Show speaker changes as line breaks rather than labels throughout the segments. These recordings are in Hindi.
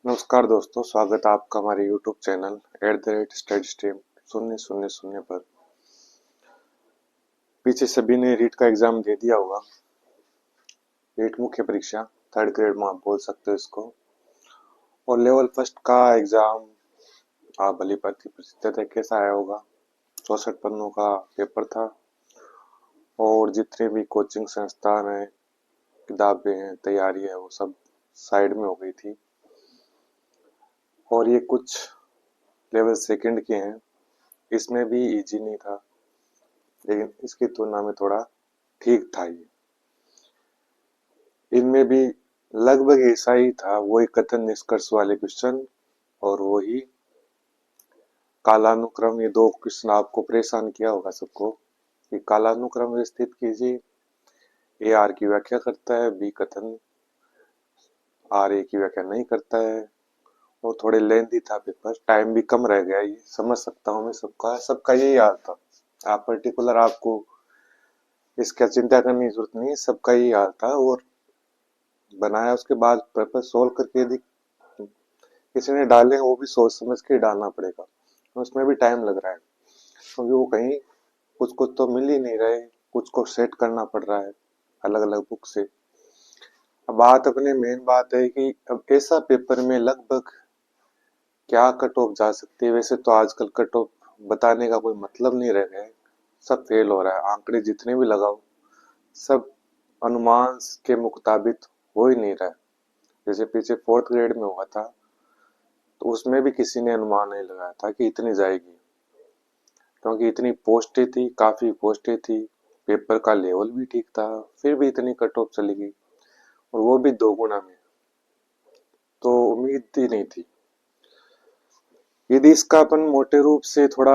नमस्कार दोस्तों, स्वागत है आपका हमारे YouTube चैनल @StudyStream 0000 पर। पीछे सभी ने रीट का एग्जाम दे दिया होगा। रीट मुख्य परीक्षा 3rd ग्रेड में आप बोल सकते हो इसको। और लेवल फर्स्ट का एग्जाम आप भली भांति परिचित है कैसा आया होगा। 64 पन्नों का पेपर था और जितने भी कोचिंग संस्थान है, किताबें हैं, तैयारी है, वो सब साइड में हो गई थी। और ये कुछ लेवल सेकंड के हैं, इसमें भी इजी नहीं था, लेकिन इसकी तुलना में थोड़ा ठीक था। ये इनमें भी लगभग ऐसा ही था, वही कथन निष्कर्ष वाले क्वेश्चन और वही कालानुक्रम। ये दो क्वेश्चन आपको परेशान किया होगा सबको कि कालानुक्रम व्यवस्थित कीजिए। ए आर की व्याख्या करता है, बी कथन आर ए की व्याख्या नहीं करता है। और थोड़े लेंथी था पेपर, टाइम भी कम रह गया। ये समझ सकता हूँ मैं, सबका यही हाल था। आप पर्टिकुलर आपको इसका चिंता करने की जरूरत नहीं है, सबका यही हाल था। और बनाया उसके बाद पेपर सोल्व करके यदि किसी ने डाले वो भी सोच समझ के डालना पड़ेगा, उसमें भी टाइम लग रहा है क्योंकि वो कहीं कुछ कुछ तो मिल ही नहीं रहे, कुछ को सेट करना पड़ रहा है अलग अलग बुक से। अब बात अपने मेन बात है कि अब ऐसा पेपर में लगभग क्या कट ऑफ जा सकती है। वैसे तो आजकल कट ऑफ बताने का कोई मतलब नहीं रह गया है, सब फेल हो रहा है। आंकड़े जितने भी लगाओ सब अनुमान के मुताबिक हो ही नहीं रहा है। जैसे पीछे 4th ग्रेड में हुआ था तो उसमें भी किसी ने अनुमान नहीं लगाया था कि इतनी जाएगी, क्योंकि इतनी पोस्टें थी, काफी पोस्टें थी, पेपर का लेवल भी ठीक था, फिर भी इतनी कट ऑफ चली गई और वो भी 2 गुना में। तो उम्मीद ही नहीं थी। यदि इसका अपन मोटे रूप से थोड़ा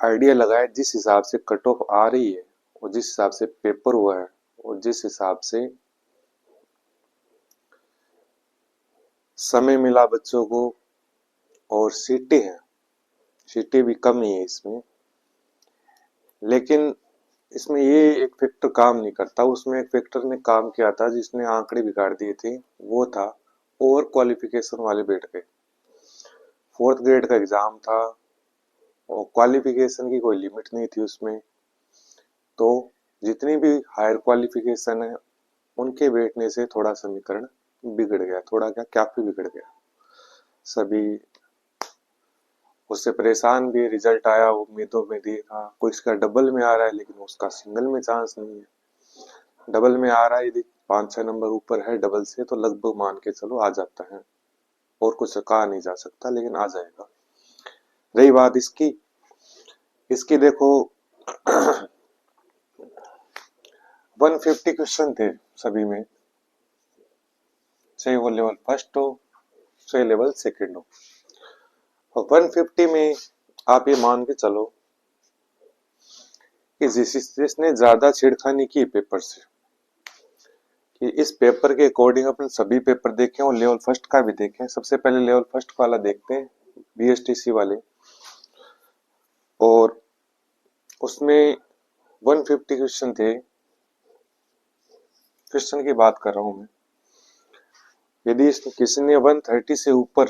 आइडिया लगाए, जिस हिसाब से कट ऑफ आ रही है और जिस हिसाब से पेपर हुआ है और जिस हिसाब से समय मिला बच्चों को और सीटें हैं, सीटें भी कम ही है इसमें, लेकिन इसमें ये एक फैक्टर काम नहीं करता। उसमें एक फैक्टर ने काम किया था जिसने आंकड़े बिगाड़ दिए थे, वो था ओवर क्वालिफिकेशन वाले बैठ गए। 4th ग्रेड का एग्जाम था और क्वालिफिकेशन की कोई लिमिट नहीं थी उसमें, तो जितनी भी हायर क्वालिफिकेशन है उनके बैठने से थोड़ा समीकरण बिगड़ गया, थोड़ा क्या काफी बिगड़ गया। सभी उससे परेशान भी। रिजल्ट आया उम्मीदों में देखा कोई इसका डबल में आ रहा है, लेकिन उसका सिंगल में चांस नहीं है। डबल में आ रहा है, यदि 5-6 नंबर ऊपर है डबल से तो लगभग मान के चलो आ जाता है, और कुछ कहा नहीं जा सकता, लेकिन आ जाएगा। रही बात इसकी इसकी देखो 150 क्वेश्चन थे सभी में, चाहे वो लेवल फर्स्ट हो चाहे लेवल सेकंड हो। और 150 में आप ये मान के चलो कि जिसने ज्यादा छेड़खानी की पेपर से, कि इस पेपर के अकॉर्डिंग अपन सभी पेपर देखें और लेवल फर्स्ट का भी देखें। सबसे पहले लेवल फर्स्ट वाला देखते हैं, बीएसटीसी वाले। और उसमें 150 क्वेश्चन थे। क्वेश्चन की बात कर रहा हूं मैं। यदि किसी ने 130 से ऊपर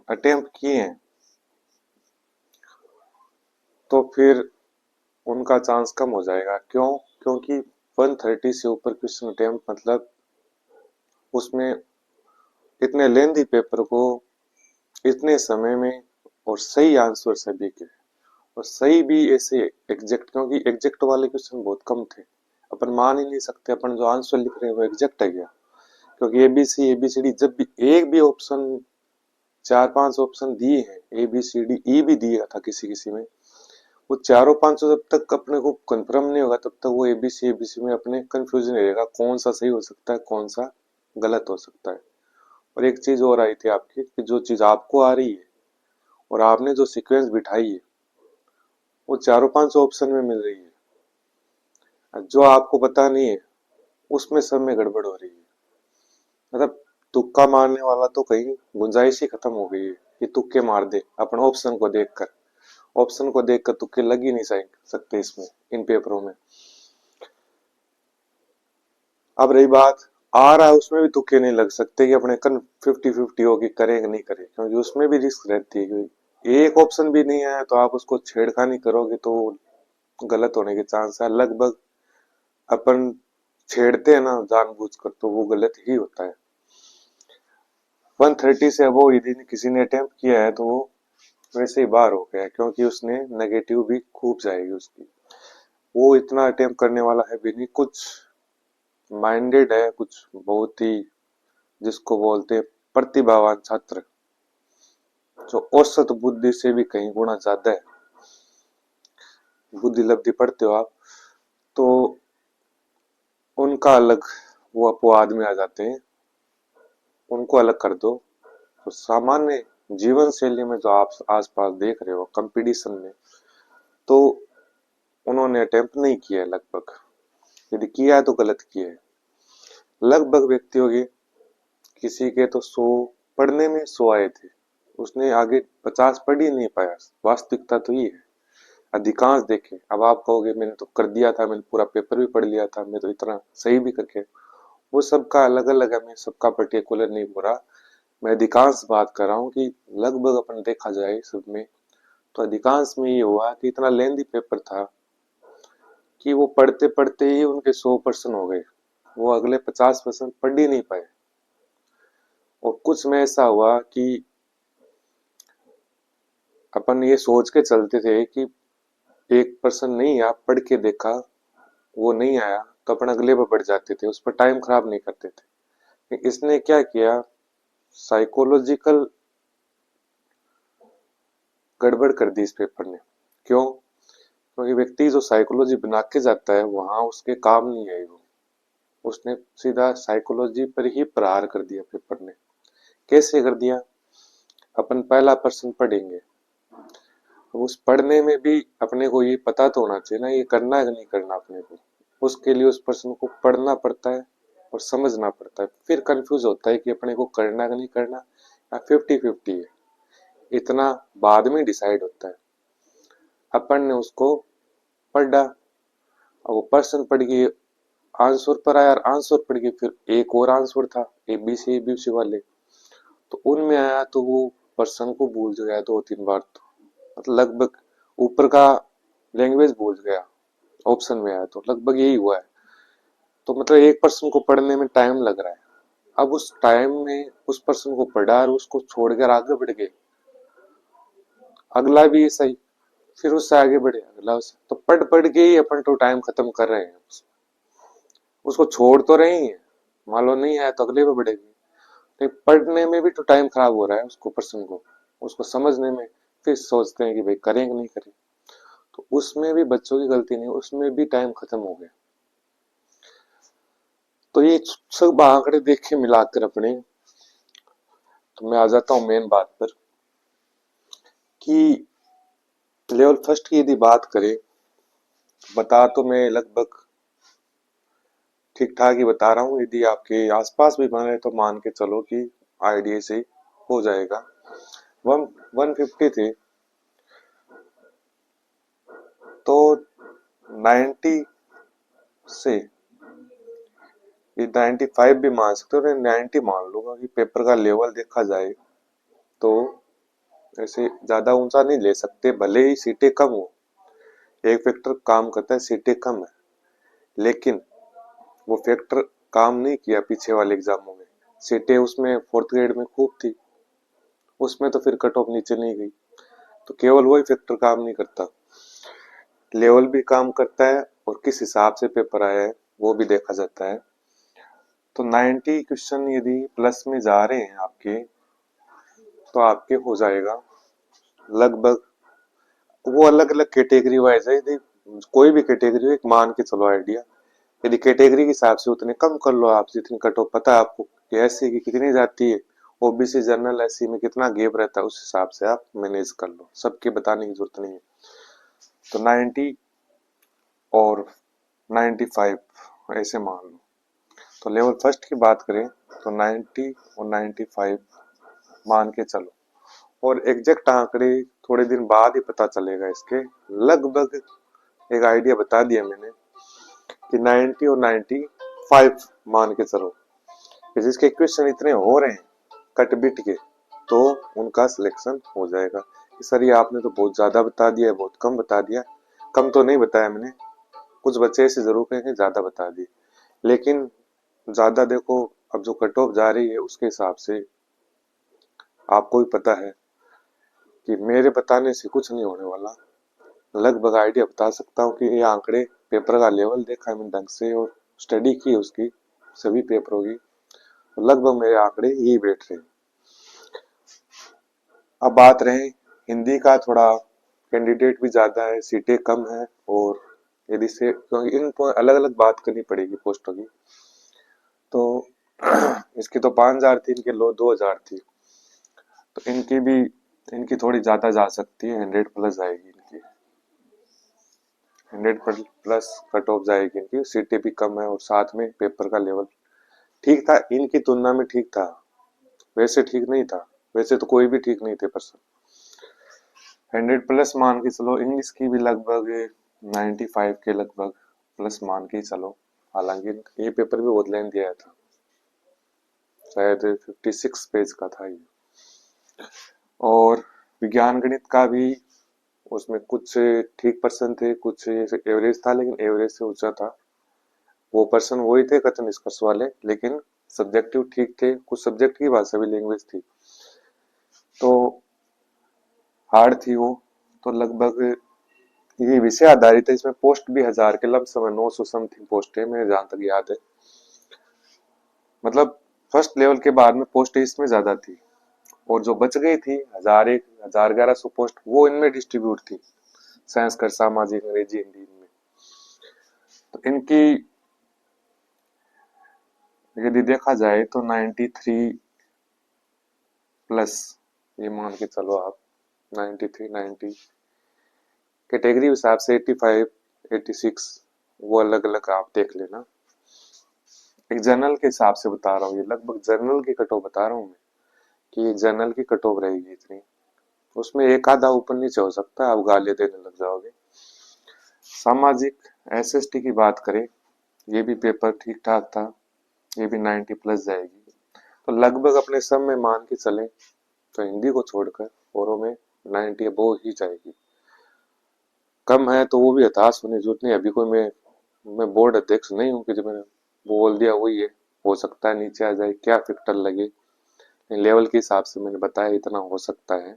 अटेम्प्ट किए हैं तो फिर उनका चांस कम हो जाएगा। क्यों? क्योंकि 130 से ऊपर क्वेश्चन अटेम्प्ट मतलब उसमें इतने लेंथी पेपर को इतने समय में और सही आंसर सभी के, और सही भी ऐसे एग्जैक्ट, क्योंकि एग्जैक्ट वाले क्वेश्चन बहुत कम थे। अपन मान ही नहीं सकते अपन जो आंसर लिख रहे हैं वो एग्जैक्ट है क्या, क्योंकि एबीसीडी जब भी एक भी ऑप्शन, 4-5 ऑप्शन दिए हैं, एबीसीडी ई भी दिया था किसी किसी में, वो चारों पांचों जब तक अपने को कंफर्म नहीं होगा तब तक वो एबीसी में अपने कंफ्यूजन रहेगा, कौन सा सही हो सकता है कौन सा गलत हो सकता है। और एक चीज और आई थी आपकी कि जो चीज आपको आ रही है और आपने जो सीक्वेंस बिठाई है वो चारों पांच ऑप्शन में मिल रही है, जो आपको पता नहीं है उसमें सब में गड़बड़ हो रही है। मतलब तुक्का मारने वाला तो कहीं गुंजाइश ही खत्म हो गई है कि तुक्के मार दे अपन ऑप्शन को देखकर। ऑप्शन को देखकर तुक्के लग ही नहीं सकते इसमें, इन पेपरों में। अब रही बात आ रहा है उसमें भी तुक्के नहीं लग सकते कि अपने कन 50-50 हो कि करें कि नहीं करें, क्योंकि उसमें भी रिस्क रहती है। क्योंकि एक ऑप्शन भी नहीं है तो आप उसको छेड़खानी करोगे तो गलत होने के चांस है। लगभग अपन छेड़ते हैं ना जानबूझकर तो वो गलत ही होता है। 130 से अब यदि किसी ने अटेम्प्ट किया है तो वो वैसे ही बाहर हो गया है, क्योंकि उसने नेगेटिव भी खूब जाएगी उसकी। वो इतना अटेम्प्ट करने वाला है भी नहीं, कुछ माइंडेड है, कुछ बहुत ही जिसको बोलते हैं प्रतिभावान छात्र, जो औसत बुद्धि से भी कहीं गुना ज्यादा है। बुद्धि लब्धि पढ़ते हो आप तो उनका अलग वो अपवाद में आ जाते हैं, उनको अलग कर दो। तो सामान्य जीवन शैली में जो आप आसपास देख रहे हो कंपटीशन में, तो उन्होंने अटेम्प्ट नहीं किया है लगभग, यदि किया है तो गलत किया है। लगभग व्यक्तियों के किसी के तो 100 पढ़ने में 100 आए थे, उसने आगे 50 पढ़ ही नहीं पाया। वास्तविकता तो ये है अधिकांश देखे। अब आप कहोगे मैंने तो कर दिया था, मैंने पूरा पेपर भी पढ़ लिया था, मैं तो इतना सही भी करके, वो सबका अलग अलग है, मैं सबका पर्टिकुलर नहीं बोल रहा। मैं अधिकांश बात कर रहा हूँ कि लगभग अपन देखा जाए सब में तो अधिकांश में ये हुआ कि इतना लेंदी पेपर था कि वो पढ़ते पढ़ते ही उनके 100% हो गए, वो अगले 50% पढ़ ही नहीं पाए। और कुछ में ऐसा हुआ कि अपन ये सोच के चलते थे कि 1% नहीं आप पढ़ के देखा वो नहीं आया तो अपन अगले पर बढ़ जाते थे, उस पर टाइम खराब नहीं करते थे। इसने क्या किया, साइकोलॉजिकल गड़बड़ कर दी इस पेपर ने। क्यों? क्योंकि व्यक्ति जो साइकोलॉजी बना के जाता है वहां उसके काम नहीं आई वो, उसने सीधा साइकोलॉजी पर ही प्रहार कर दिया पेपर ने। कैसे कर दिया? अपन पहला प्रश्न पढ़ेंगे, उस पढ़ने में भी अपने को ये पता तो होना चाहिए ना ये करना है कि नहीं करना अपने को। उसके लिए उस प्रश्न को पढ़ना पड़ता है और समझना पड़ता है, फिर कंफ्यूज होता है कि अपने को करना है कि नहीं करना, या 50-50 है, इतना बाद में डिसाइड होता है। अपन ने उसको पढ़ा, अब वो प्रश्न पढ़ के आंसर पर आया, आंसर पढ़ के फिर एक और आंसर था एबीसी वाले, तो उनमें आया तो वो पर्सन को भूल गया 2-3 बार, तो मतलब लगभग ऊपर का लैंग्वेज भूल गया, ऑप्शन में आया तो लगभग यही हुआ है। तो मतलब एक पर्सन को पढ़ने में टाइम लग रहा है, अब उस टाइम में उस पर्सन को पढ़ा और उसको छोड़कर आगे बढ़ गए, अगला भी सही, फिर उससे आगे बढ़े अगला उससे, तो पढ़ पढ़ के ही अपन तो टाइम खत्म कर रहे हैं। उसको छोड़ तो रहे ही है, मान लो नहीं आया तो अगले पे बढ़ेगी, लेकिन पढ़ने में भी तो टाइम खराब हो रहा है उसको, पर्सन को उसको समझने में। फिर सोचते हैं कि भाई करें कि नहीं करें, तो उसमें भी बच्चों की गलती नहीं, उसमें भी टाइम खत्म हो गया। तो ये सब आंकड़े देखे मिलाकर अपने, तो मैं आ जाता हूँ मेन बात पर कि लेवल फर्स्ट की यदि बात करें, बता तो मैं लगभग ठीक ठाक ही बता रहा हूँ। यदि आपके आसपास भी बन रहे तो मान के चलो कि आईडिया से हो जाएगा। 150 थे तो 90 से ये 95 भी मान सकते हो, 90 मान लूंगा कि पेपर का लेवल देखा जाए तो ऐसे ज्यादा ऊंचा नहीं ले सकते, भले ही सीटें कम हो। एक फैक्टर काम करता है, सीटें कम है, लेकिन वो फैक्टर काम नहीं किया पीछे वाले एग्जामों में। सीटें उसमें फोर्थ ग्रेड में खूब थी, उसमें तो फिर कट ऑफ नीचे नहीं गई, तो केवल वही फैक्टर काम नहीं करता, लेवल भी काम करता है और किस हिसाब से पेपर आया है वो भी देखा जाता है। तो 90 क्वेश्चन यदि प्लस में जा रहे हैं आपके, तो आपके हो जाएगा लगभग, वो अलग अलग कैटेगरी वाइज है। यदि कोई भी कैटेगरी हो, एक मान के चलो आइडिया, यदि कैटेगरी के हिसाब से उतने कम कर लो आप, जितनी कट ऑफ पता है आपको कि एससी की कितनी जाती है, ओबीसी जनरल एससी में कितना गैप रहता है, उस हिसाब से आप मैनेज कर लो, सबके बताने की जरूरत नहीं है। तो 90 और 95 ऐसे मान लो। तो लेवल फर्स्ट की बात करें तो 90 और 95 मान के चलो, और एग्जैक्ट आंकड़े थोड़े दिन बाद ही पता चलेगा इसके। लगभग एक आइडिया बता दिया मैंने कि 90 और 95 मान के चलो, फिजिक्स के क्वेश्चन इतने हो रहे हैं कट बिट के, तो उनका सिलेक्शन हो जाएगा कि सर ये आपने तो बहुत ज्यादा बता दिया है, बहुत कम बता दिया। कम तो नहीं बताया मैंने, कुछ बच्चे ऐसे जरूर कहेंगे ज्यादा बता दिए, लेकिन ज्यादा देखो, अब जो कट ऑफ जा रही है उसके हिसाब से आपको भी पता है कि मेरे बताने से कुछ नहीं होने वाला। लगभग आइडिया बता सकता हूँ कि ये आंकड़े, पेपर का लेवल देखा है मैंने ढंग से और स्टडी की उसकी सभी पेपरों की, लगभग मेरे आंकड़े यही बैठ रहे हैं। अब बात रहे हिंदी का, थोड़ा कैंडिडेट भी ज्यादा है, सीटें कम है, और यदि से क्योंकि इनको अलग अलग बात करनी पड़ेगी पोस्टों की, तो इसकी तो 5,000 थी, इनके लो 2,000 थी, तो इनकी भी, इनकी थोड़ी ज्यादा जा सकती है, 100 प्लस जाएगी इनकी, 100 प्लस कट ऑफ जाएगी इनकी। सीटें भी कम है और साथ में पेपर का लेवल ठीक था, इनकी तुलना में ठीक था, वैसे ठीक नहीं था, वैसे तो कोई भी ठीक नहीं थे पर्सन। 100 प्लस मान के चलो, इंग्लिश की भी लगभग 95 के लगभग प्लस मान के चलो, हालांकि ये पेपर भी बहुत लेंथी आया था, शायद 56 पेज का था ये। और विज्ञान गणित का भी, उसमें कुछ ठीक पर्सन थे, कुछ एवरेज था, लेकिन एवरेज से ऊंचा था। वो पर्सन वही थे कथन निष्कर्ष वाले, लेकिन सब्जेक्टिव ठीक थे, कुछ सब्जेक्ट की भाषा भी लैंग्वेज थी, तो हार्ड थी वो। तो लगभग ये विषय आधारित है, इसमें पोस्ट भी 1,000 के लमसम 900 समथिंग पोस्ट है, मेरे जहां तक याद है। मतलब फर्स्ट लेवल के बाद में पोस्ट इसमें ज्यादा थी, और जो बच गई थी 1,001 1,1100 पोस्ट, वो इनमें डिस्ट्रीब्यूट थी, साइंस कर, सामाजिक, अंग्रेजी, हिंदी इनमें। तो इनकी यदि देखा जाए तो 93 प्लस, ये मान के चलो आप, 93 90 कैटेगरी हिसाब से 85 86, वो अलग अलग आप देख लेना। एक जर्नल के हिसाब से बता रहा हूँ, ये लगभग जर्नल की कट ऑफ बता रहा हूँ मैं, कि ये जर्नल की कट ऑफ रहेगी इतनी, उसमें एक आधा ऊपर नीचे हो सकता है, आप गालियां देने लग जाओगे। सामाजिक एसएसटी की बात करें, ये भी पेपर ठीक ठाक था, ये भी 90 प्लस जाएगी, तो लगभग अपने सब में मान के चले तो हिंदी को छोड़कर औरों में 90 अबोव ही जाएगी। कम है तो वो भी हताश होने की जरूरत नहीं, अभी कोई मैं बोर्ड अध्यक्ष नहीं हूँ कि जो मैंने बोल दिया वही है, हो सकता है नीचे आ जाए, क्या फैक्टर लगे, लेवल के हिसाब से मैंने बताया इतना हो सकता है।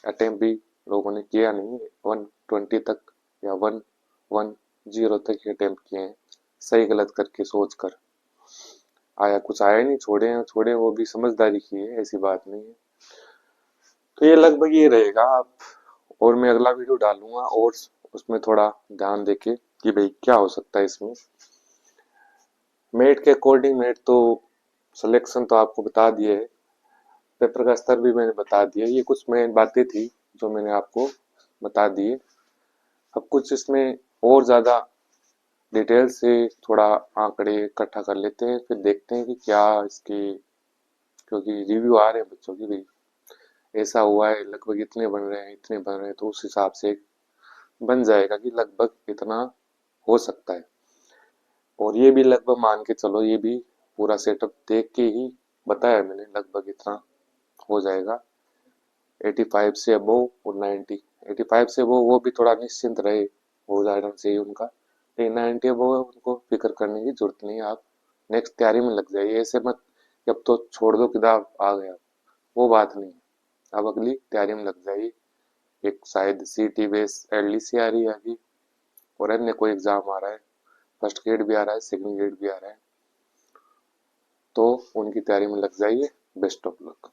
अटेम्प्ट भी लोगों ने किया नहीं, 120 तक या 110 तक ही अटेम्प्ट किए हैं, सही गलत करके सोच कर, आया कुछ आया नहीं, छोड़े छोड़े, वो भी समझदारी की है, ऐसी बात नहीं है। तो ये लगभग ये रहेगा आप, और मैं अगला वीडियो डालूंगा और उसमें थोड़ा ध्यान देके कि भाई क्या हो सकता है इसमें। मेट के अकॉर्डिंग, मेट तो सिलेक्शन तो आपको बता दिए है, पेपर का स्तर भी मैंने बता दिया, ये कुछ मेन बातें थी जो मैंने आपको बता दी। अब कुछ इसमें और ज्यादा डिटेल से थोड़ा आंकड़े इकट्ठा कर लेते हैं, फिर देखते हैं कि क्या इसकी, क्योंकि रिव्यू आ रहे हैं बच्चों की भी, ऐसा हुआ है लगभग इतने बन रहे हैं, इतने बन रहे हैं, तो उस हिसाब से बन जाएगा कि लगभग इतना हो सकता है। और ये भी लगभग मान के चलो, ये भी पूरा सेटअप देख के ही बताया मैंने, लगभग इतना हो जाएगा 85 से अबोव और 90। 85 से अबोव वो भी थोड़ा निश्चिंत रहे, हो जाना चाहिए उनका, लेकिन 90 अबोव उनको फिक्र करने की जरूरत नहीं है, आप नेक्स्ट तैयारी में लग जाइए, ऐसे मत कि अब तो छोड़ दो किताब आ गया, वो बात नहीं है, अब अगली तैयारी में लग जाइए। एक शायद सीटी बेस एलडीसी आ रही है अभी, और अन्य कोई एग्जाम आ रहा है, फर्स्ट ग्रेड भी आ रहा है, सेकंड ग्रेड भी आ रहा है, तो उनकी तैयारी में लग जाइए। Best of luck.